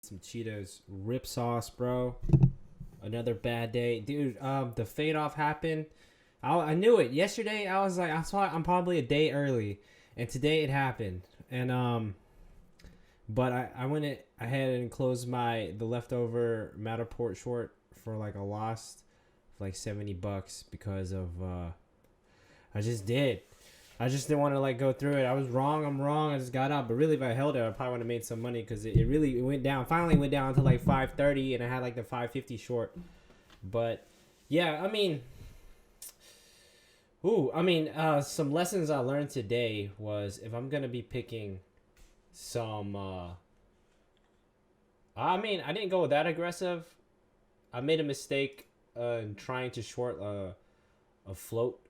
Some Cheetos rip sauce, bro. Another bad day, dude. The fade off happened. I knew it yesterday. I was like, I saw I'm probably a day early, and today it happened. And but I went ahead and closed the leftover Matterport short for like a loss, for like $70 because of I just did. I just didn't want to like go through it. I was wrong. I'm wrong. I just got out. But really, if I held it, I probably would have made some money because it really went down. Finally, went down to like 530, and I had like the 550 short. But yeah, some lessons I learned today was if I'm gonna be picking some. I didn't go that aggressive. I made a mistake in trying to short a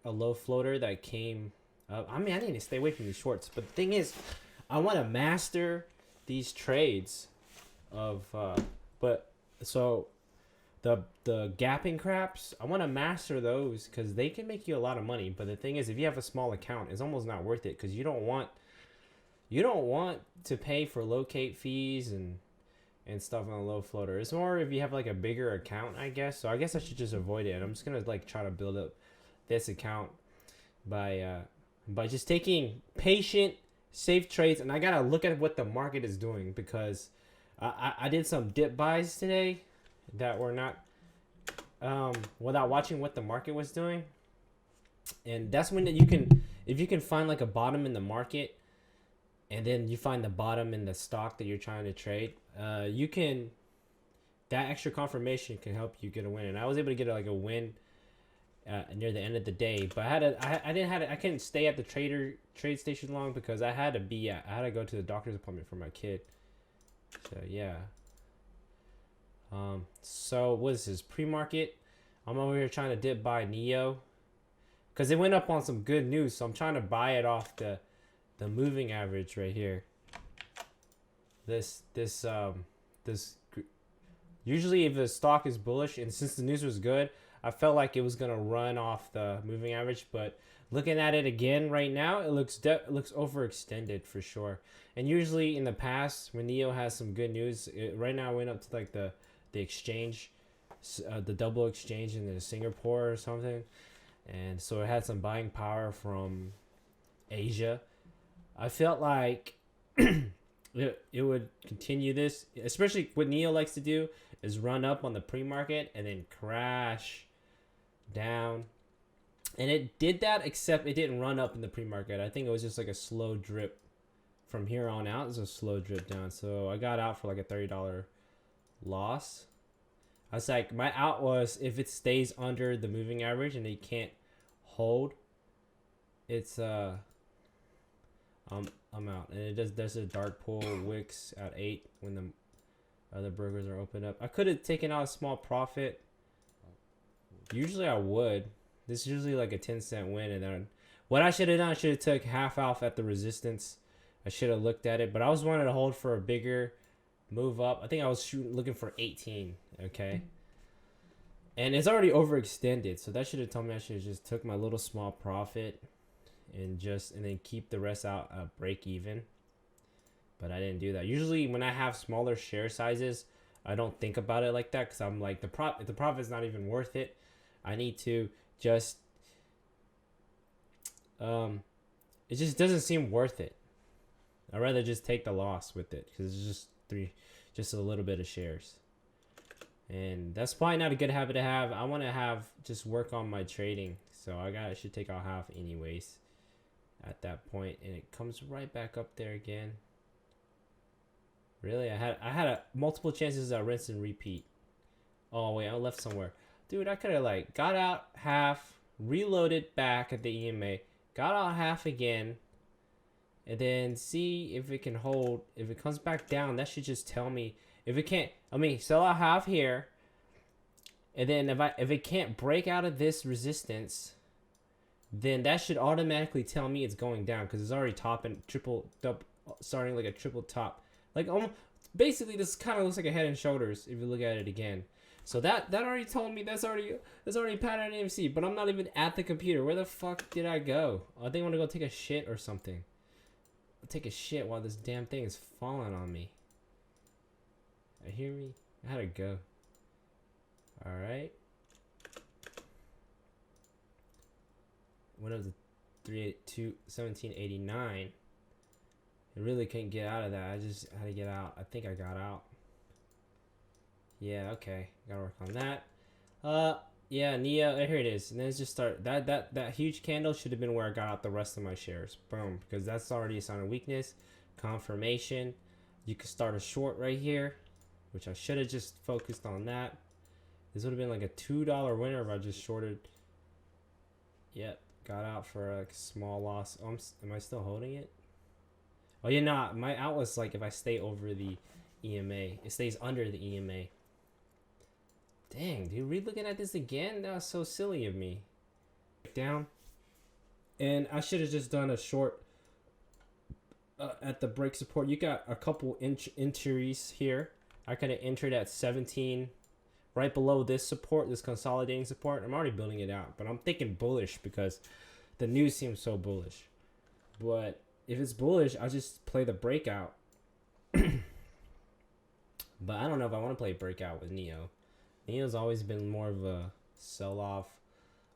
low floater that came. I need to stay away from these shorts. But the thing is, I want to master these trades of. But so the gapping craps, I want to master those because they can make you a lot of money. But the thing is, if you have a small account, it's almost not worth it because you don't want to pay for locate fees and stuff on a low floater. It's more if you have like a bigger account, I guess. So I guess I should just avoid it. I'm just gonna like try to build up this account by just taking patient, safe trades. And I gotta look at what the market is doing because I did some dip buys today that were not without watching what the market was doing. And that's when you can, if you can find like a bottom in the market and then you find the bottom in the stock that you're trying to trade, you can, that extra confirmation can help you get a win. And I was able to get like a win near the end of the day, but I couldn't stay at the trade station long because I had to go to the doctor's appointment for my kid. So yeah. So what is this pre-market? I'm over here trying to dip buy Neo because it went up on some good news, so I'm trying to buy it off the moving average right here. This usually if the stock is bullish, and since the news was good, I felt like it was gonna run off the moving average. But looking at it again right now, it looks overextended for sure. And usually in the past, when Neo has some good news, right now it went up to like the exchange, the double exchange in the Singapore or something, and so it had some buying power from Asia. I felt like it would continue this, especially what Neo likes to do is run up on the pre-market and then crash down. And it did that, except it didn't run up in the pre-market. I think it was just like a slow drip from here on out. It was a slow drip down. So I got out for like a $30 loss. I was like, my out was if it stays under the moving average and it can't hold, it's I'm out. And it does a dark pull wicks at 8 when the other burgers are opened up. I could have taken out a small profit. Usually I would. This is usually like a 10-cent win, and then what I should have done, I should have took half off at the resistance. I should have looked at it, but I was wanting to hold for a bigger move up. I think I was looking for 18. Okay. And it's already overextended, so that should have told me I should have just took my little small profit and then keep the rest out at break even. But I didn't do that. Usually when I have smaller share sizes, I don't think about it like that because I'm like, the profit's not even worth it. I need to just it just doesn't seem worth it. I'd rather just take the loss with it because it's just a little bit of shares. And that's probably not a good habit to have. I want to just work on my trading. So I should take out half anyways at that point, and it comes right back up there again. Really, I had multiple chances of rinse and repeat. Oh wait, I left somewhere. Dude, I could have like got out half, reloaded back at the EMA, got out half again, and then see if it can hold. If it comes back down, that should just tell me. If it can't, sell out half here, and then if it can't break out of this resistance, then that should automatically tell me it's going down because it's already starting like a triple top. Like basically, this kind of looks like a head and shoulders if you look at it again. So that already told me that's already pattern AMC. But I'm not even at the computer. Where the fuck did I go? I think I want to go take a shit or something. I'll take a shit while this damn thing is falling on me. I hear me. I had to go. All right. Went up to 1789. I really couldn't get out of that. I just had to get out. I think I got out. Yeah, okay. Gotta work on that. Yeah, Neo. Here it is. And then it's just start. That huge candle should have been where I got out the rest of my shares. Boom. Because that's already a sign of weakness. Confirmation. You could start a short right here, which I should have just focused on that. This would have been like a $2 winner if I just shorted. Yep. Got out for a small loss. Oh, am I still holding it? Oh, yeah, nah. My out was like if I stay over the EMA. It stays under the EMA. Dang, dude. Re-looking at this again? That was so silly of me. Down. And I should have just done a short at the break support. You got a couple entries here. I could have entered at 17. Right below this support, this consolidating support. I'm already building it out, but I'm thinking bullish because the news seems so bullish. But if it's bullish, I'll just play the breakout. But I don't know if I want to play breakout with Neo. Neo's always been more of a sell-off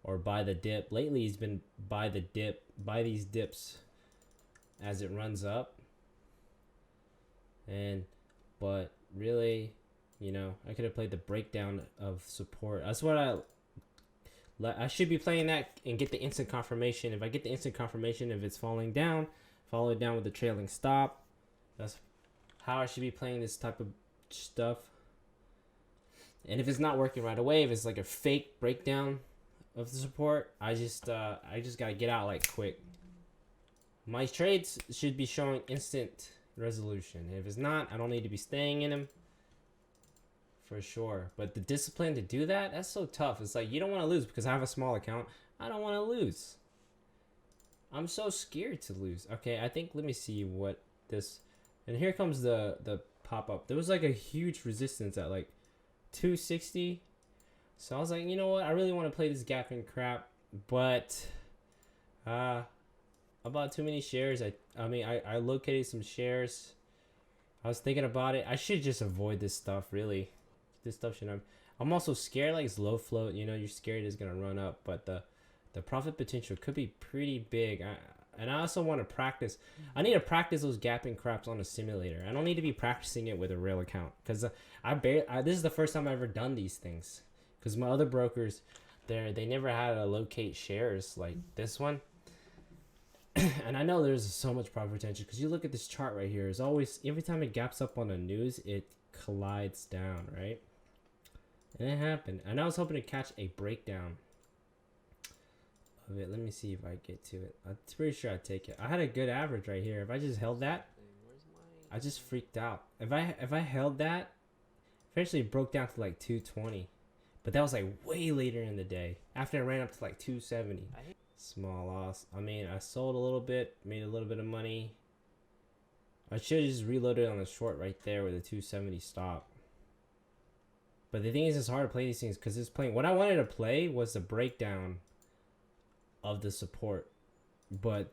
or buy the dip. Lately, he's been buy the dip, buy these dips as it runs up. But really, you know, I could have played the breakdown of support. That's what I should be playing that and get the instant confirmation. If I get the instant confirmation, if it's falling down, follow it down with the trailing stop. That's how I should be playing this type of stuff. And if it's not working right away, if it's like a fake breakdown of the support, I just gotta get out like quick. My trades should be showing instant resolution. If it's not, I don't need to be staying in them. For sure. But the discipline to do that, that's so tough. It's like you don't want to lose because I have a small account. I don't want to lose. I'm so scared to lose. Okay, I think, let me see what this, and here comes the pop-up. There was like a huge resistance at like 260. So I was like, you know what? I really want to play this gapping crap, but I bought too many shares. I mean, I located some shares. I was thinking about it. I should just avoid this stuff, really. This stuff should. I'm also scared, like it's low float. You know, you're scared it's gonna run up, but the profit potential could be pretty big. And I also want to practice. I need to practice those gapping craps on a simulator. I don't need to be practicing it with a real account because this is the first time I've ever done these things. Because my other brokers, they never had to locate shares like this one. And I know there's so much profit potential because you look at this chart right here. It's always, every time it gaps up on the news, it collides down, right? And it happened. And I was hoping to catch a breakdown of it. Let me see if I get to it. I'm pretty sure I'd take it. I had a good average right here. If I just held that, I just freaked out. If I held that, eventually it broke down to like 220. But that was like way later in the day. After it ran up to like 270. Small loss. I mean, I sold a little bit, made a little bit of money. I should have just reloaded on the short right there with a 270 stop. But the thing is, it's hard to play these things because it's playing. What I wanted to play was the breakdown of the support, but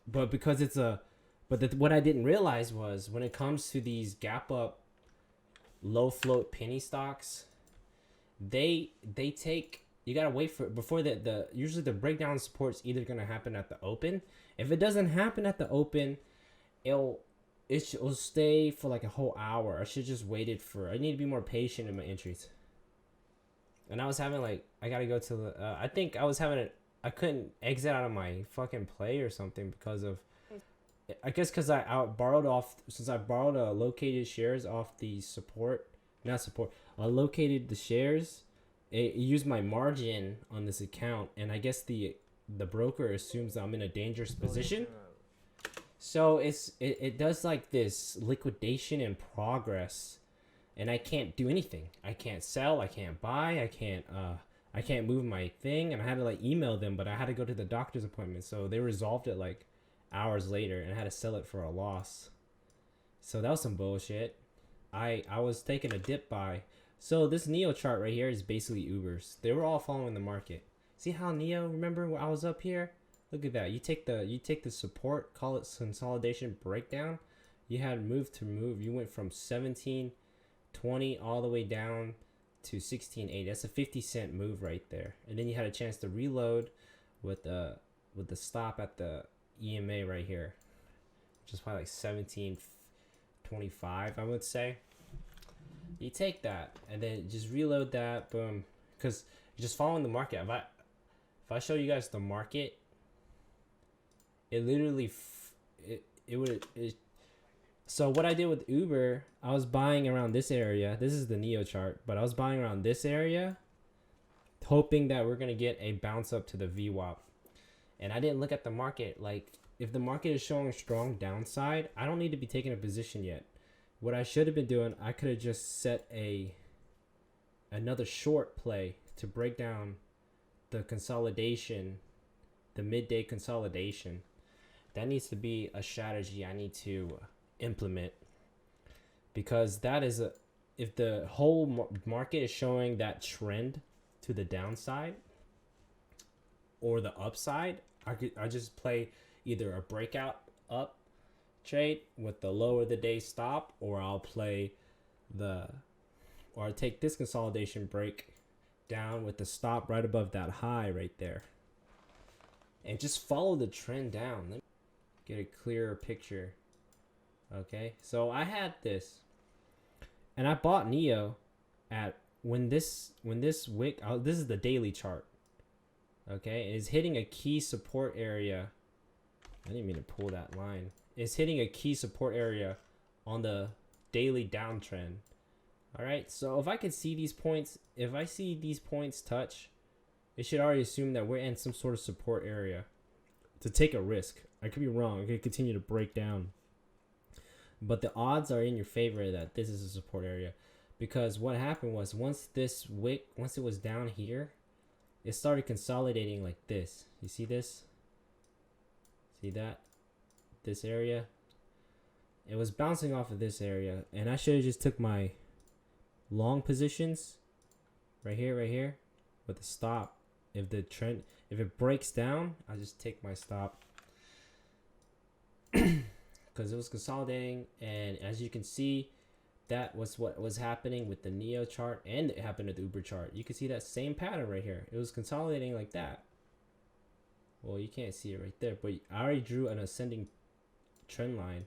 because it's a, what I didn't realize was when it comes to these gap up, low float penny stocks, they take. You gotta wait for before usually the breakdown support's either gonna happen at the open. If it doesn't happen at the open, it'll stay for like a whole hour. I should just waited for. I need to be more patient in my entries. And I was having like I gotta go to the. I think I was having I couldn't exit out of my fucking play or something because of. I guess because I borrowed off since I borrowed located shares off the support, not support. I located the shares. It used my margin on this account, and I guess the broker assumes I'm in a dangerous position. So it does like this liquidation in progress, and I can't do anything. I can't sell. I can't buy. I can't move my thing, and I had to like email them, but I had to go to the doctor's appointment, so they resolved it like hours later, and I had to sell it for a loss. So that was some bullshit. I was taking a dip buy. So this Neo chart right here is basically Ubers. They were all following the market. See how Neo, remember when I was up here? Look at that. You take the support, call it consolidation breakdown. You had move to move. You went from 17 20 all the way down to 16.80. That's a 50-cent move right there. And then you had a chance to reload with the stop at the EMA right here, which is probably like 17.25, I would say. You take that and then just reload that, boom, because you're just following the market. If I show you guys the market, it literally so what I did with Uber, I was buying around this area. This is the Neo chart, but I was buying around this area, hoping that we're gonna get a bounce up to the VWAP. And I didn't look at the market. Like, if the market is showing a strong downside, I don't need to be taking a position yet. What I should have been doing, I could have just set another short play to break down the consolidation, the midday consolidation. That needs to be a strategy I need to implement, because that is if the whole market is showing that trend to the downside or the upside, I just play either a breakout up trade with the lower the day stop, or I'll take this consolidation break down with the stop right above that high right there, and just follow the trend down. Let me get a clearer picture. Okay, so I had this, and I bought Neo at when this wick. This is the daily chart. Okay, it is hitting a key support area. I didn't mean to pull that line. It's hitting a key support area on the daily downtrend. All right, so if I can see these points, if I see these points touch, it should already assume that we're in some sort of support area to take a risk. I could be wrong. I could continue to break down, but the odds are in your favor that this is a support area, because what happened was once it was down here, it started consolidating like this. You see this? See that? This area? It was bouncing off of this area, and I should have just took my long positions right here with the stop. If it breaks down, I just take my stop, because it was consolidating. And as you can see, that was what was happening with the Neo chart, and it happened with the Uber chart. You can see that same pattern right here. It was consolidating like that. Well, you can't see it right there, but I already drew an ascending trend line,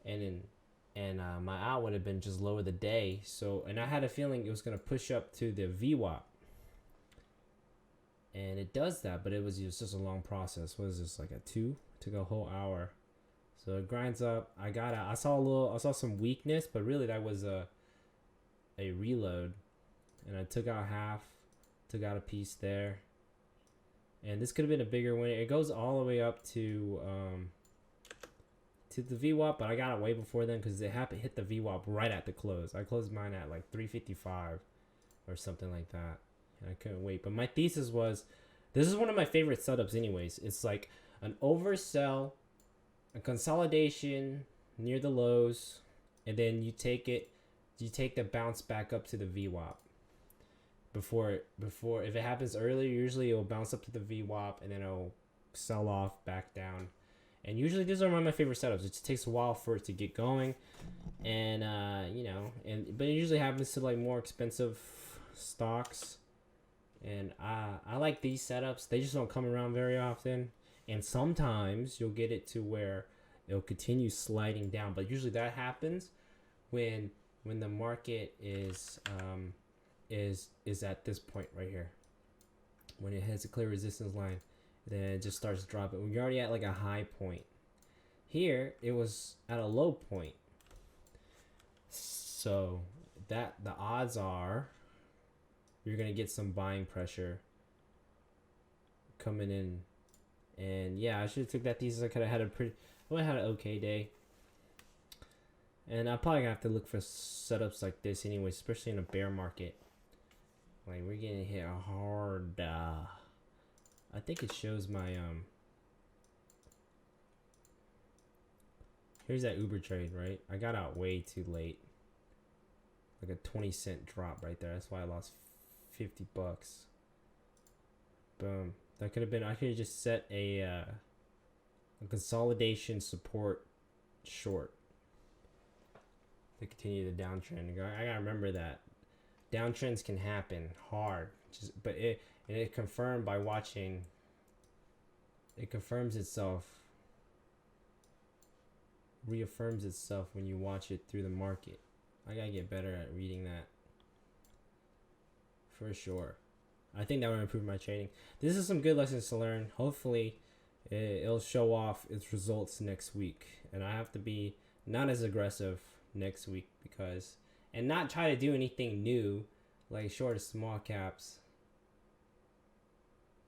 and my out would have been just lower the day. So, and I had a feeling it was gonna push up to the VWAP, and it does that, but it was just a long process. What is this, like a 2? Took a whole hour. So it grinds up. I saw some weakness, but really that was a reload, and I took out half, took out a piece there, and this could have been a bigger win. It goes all the way up to the VWAP, but I got it way before then because it happened hit the VWAP right at the close. I closed mine at like 355 or something like that, and I couldn't wait. But my thesis was, this is one of my favorite setups anyways. It's like an oversell, a consolidation near the lows, and then you take the bounce back up to the VWAP. Before if it happens earlier, usually it'll bounce up to the VWAP and then it'll sell off back down. And usually these are one of my favorite setups. It just takes a while for it to get going, and but it usually happens to like more expensive stocks. And I like these setups. They just don't come around very often. And sometimes you'll get it to where it'll continue sliding down, but usually that happens when the market is at this point right here. When it hits a clear resistance line, then it just starts dropping. We're already at like a high point. Here it was at a low point. So that the odds are you're gonna get some buying pressure coming in. And yeah, I should have took that thesis. I would have had an okay day. And I'm probably gonna have to look for setups like this anyway, especially in a bear market. Like, we're getting hit hard. I think it shows my here's that Uber trade, right? I got out way too late. Like a 20-cent drop right there. That's why I lost $50. Boom. That could have been, I could have just set a consolidation support short. to continue the downtrend. I gotta remember that downtrends can happen hard, but it confirmed by watching. It confirms itself, reaffirms itself when you watch it through the market. I gotta get better at reading that for sure. I think that would improve my trading. This is some good lessons to learn. Hopefully, it'll show off its results next week, and I have to be not as aggressive next week and not try to do anything new, like short of small caps.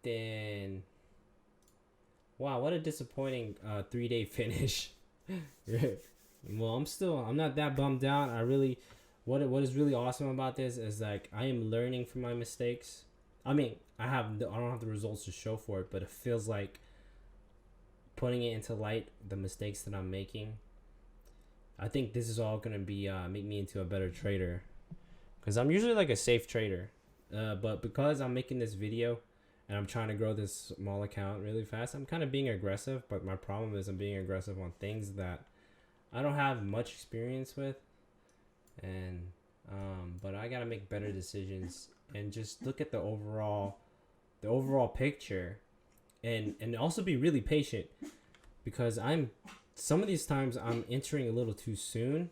Then, wow, what a disappointing 3-day finish. Well, I'm not that bummed out. What is really awesome about this is like I am learning from my mistakes. I mean, I don't have the results to show for it, but it feels like putting it into light, the mistakes that I'm making. I think this is all gonna be make me into a better trader, because I'm usually like a safe trader, but because I'm making this video and I'm trying to grow this small account really fast, I'm kind of being aggressive. But my problem is I'm being aggressive on things that I don't have much experience with, and but I gotta make better decisions and just look at the overall picture, and also be really patient, because some of these times I'm entering a little too soon,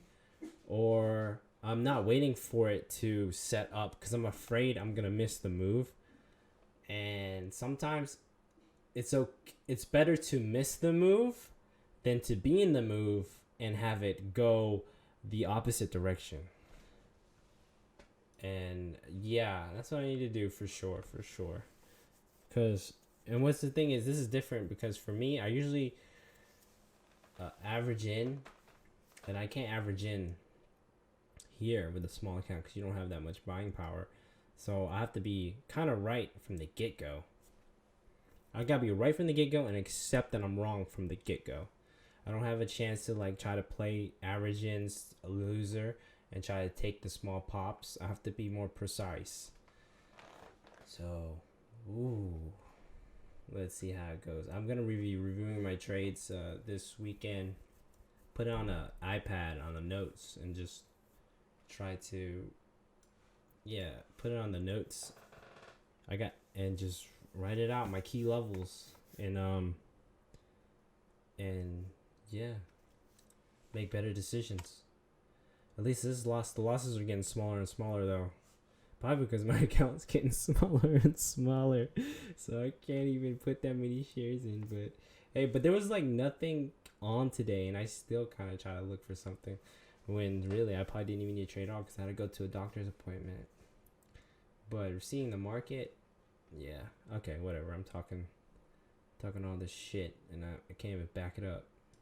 or I'm not waiting for it to set up because I'm afraid I'm gonna miss the move. And sometimes it's better to miss the move than to be in the move and have it go the opposite direction. And yeah, that's what I need to do for sure. And what's the thing is, this is different because for me, I usually average in, and I can't average in here with a small account because you don't have that much buying power. So I have to be kind of right from the get-go. I gotta be right from the get-go and accept that I'm wrong from the get-go. I don't have a chance to like try to play average ins a loser and try to take the small pops. I have to be more precise. So, let's see how it goes. I'm gonna be reviewing my trades this weekend. Put it on an iPad on the notes and just try to put it on the notes and just write it out, my key levels, and make better decisions. At least the losses are getting smaller and smaller though, probably because my account's getting smaller and smaller, so I can't even put that many shares in. But hey, there was like nothing on today, and I still kind of try to look for something, when really I probably didn't even need to trade off because I had to go to a doctor's appointment. But seeing the market, okay, whatever. I'm talking all this shit, and I can't even back it up.